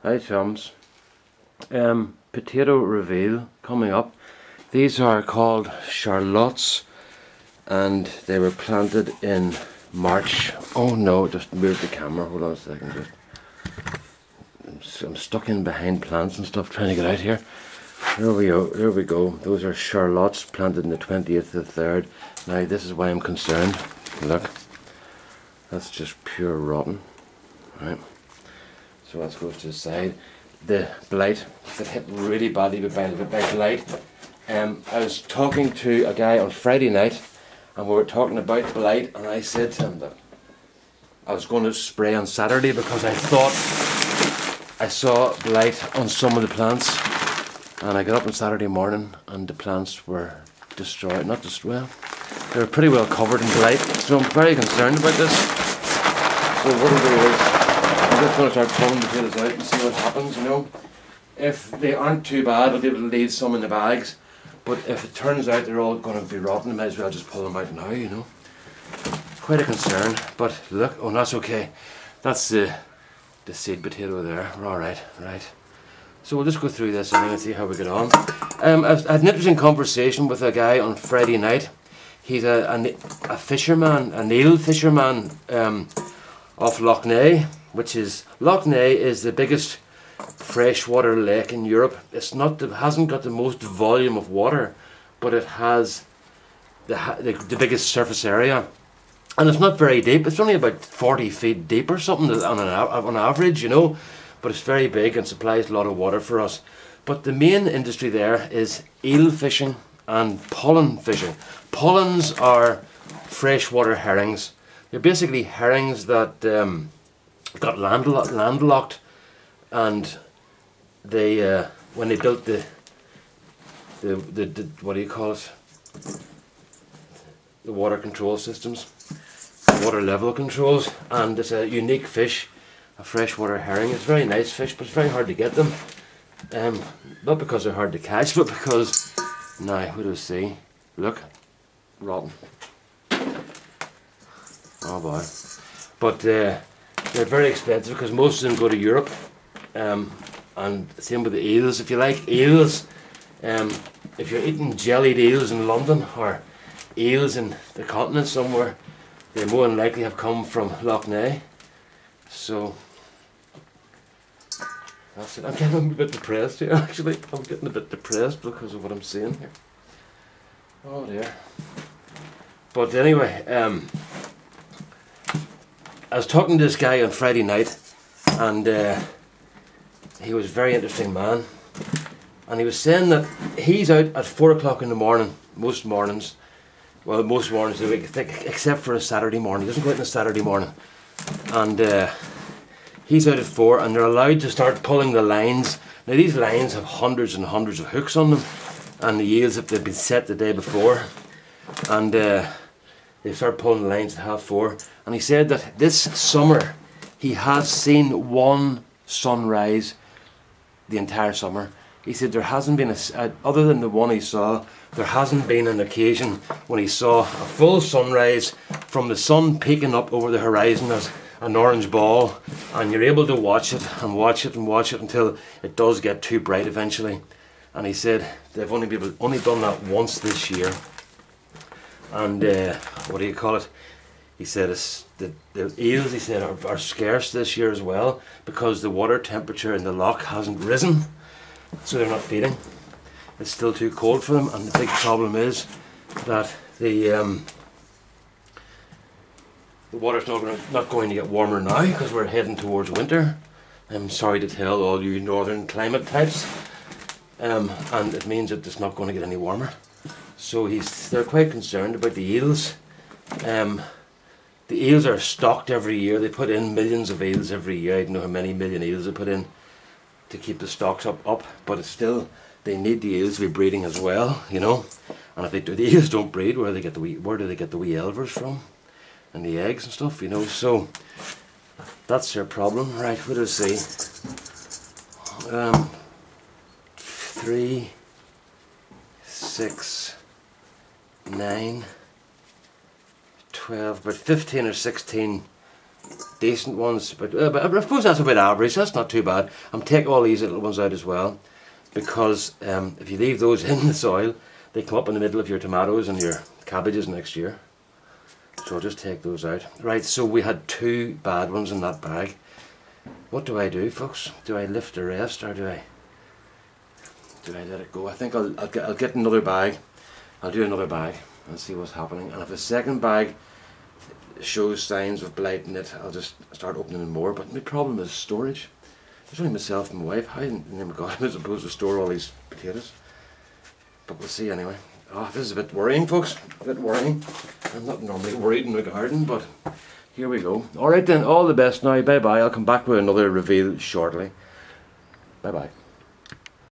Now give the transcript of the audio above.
Hi chums. Potato reveal coming up. These are called Charlottes and they were planted in March. Oh no, just moved the camera, hold on a second. I'm stuck in behind plants and stuff trying to get out here. Here we go. Those are Charlottes planted on the 20th of the 3rd. Now this is why I'm concerned. Look, that's just pure rotten. Right. So that goes to the side. The blight that hit really badly by blight. I was talking to a guy on Friday night and we were talking about blight, and I said to him that I was going to spray on Saturday because I thought I saw blight on some of the plants, and I got up on Saturday morning and the plants were destroyed. Not destroyed, well, they were pretty well covered in blight, so I'm very concerned about this. So what I'll do is I'm just going to start pulling the potatoes out and see what happens, you know. If they aren't too bad, I'll be able to leave some in the bags. But if it turns out they're all going to be rotten, I might as well just pull them out now, you know. Quite a concern, but look, oh, that's okay. That's the seed potato there. We're alright, right. So we'll just go through this anyway and see how we get on. I had an interesting conversation with a guy on Friday night. He's a fisherman, an eel fisherman off Loch Ness. Loch Ness is the biggest freshwater lake in Europe. It hasn't got the most volume of water, but it has the biggest surface area, and it's not very deep. It's only about 40 feet deep or something on average, you know. But it's very big and supplies a lot of water for us. But the main industry there is eel fishing and pollen fishing. Pollens are freshwater herrings. They're basically herrings that got landlocked, and they when they built the what do you call it, the water control systems, water level controls, and it's a unique fish, a freshwater herring. It's a very nice fish, but it's very hard to get them. Not because they're hard to catch, but because, now what do we see? Look, rotten. Oh boy. But they're very expensive because most of them go to Europe, and same with the eels. If you like eels, if you're eating jellied eels in London or eels in the continent somewhere, they more than likely have come from Loch Ness. So that's it. I'm getting a bit depressed here, actually. I'm getting a bit depressed because of what I'm seeing here. Oh dear. But anyway, I was talking to this guy on Friday night, and he was a very interesting man, and he was saying that he's out at 4 o'clock in the morning most mornings. Well, most mornings of the week, except for a Saturday morning. He doesn't go out on a Saturday morning, and he's out at 4, and they're allowed to start pulling the lines. Now these lines have hundreds and hundreds of hooks on them, and the eels have been set the day before, and they start pulling the lines at 3:30. And he said that this summer he has seen one sunrise the entire summer. He said there hasn't been other than the one he saw, there hasn't been an occasion when he saw a full sunrise from the sun peeking up over the horizon as an orange ball, and you're able to watch it and watch it and watch it until it does get too bright eventually. And he said they've only done that once this year. And what do you call it? He said the eels, he said, are scarce this year as well because the water temperature in the loch hasn't risen, so they're not feeding. It's still too cold for them, and the big problem is that the water's not going to get warmer now because we're heading towards winter. I'm sorry to tell all you northern climate types, and it means that it's not going to get any warmer. So they're quite concerned about the eels. The eels are stocked every year. They put in millions of eels every year. I don't know how many million eels they put in to keep the stocks up, but it's still, they need the eels to be breeding as well, you know. And if the eels don't breed, where do they get the wee elvers from, and the eggs and stuff, you know. So that's their problem, right? What do I see? 3, 6, 9, 12, about 15 or 16 decent ones, but I suppose that's about average. That's not too bad. I'm taking all these little ones out as well, because if you leave those in the soil, they come up in the middle of your tomatoes and your cabbages next year. So I'll just take those out. Right, so we had 2 bad ones in that bag. What do I do, folks? Do I lift the rest, or do I let it go? I think I'll get another bag. I'll do another bag and see what's happening. And if a second bag shows signs of blight in it, I'll just start opening more. But my problem is storage. There's only myself and my wife. How in the name of God am I supposed to store all these potatoes? But we'll see anyway. Oh, this is a bit worrying, folks. A bit worrying. I'm not normally worried in the garden, but here we go. Alright then, all the best now. Bye bye. I'll come back with another reveal shortly. Bye bye.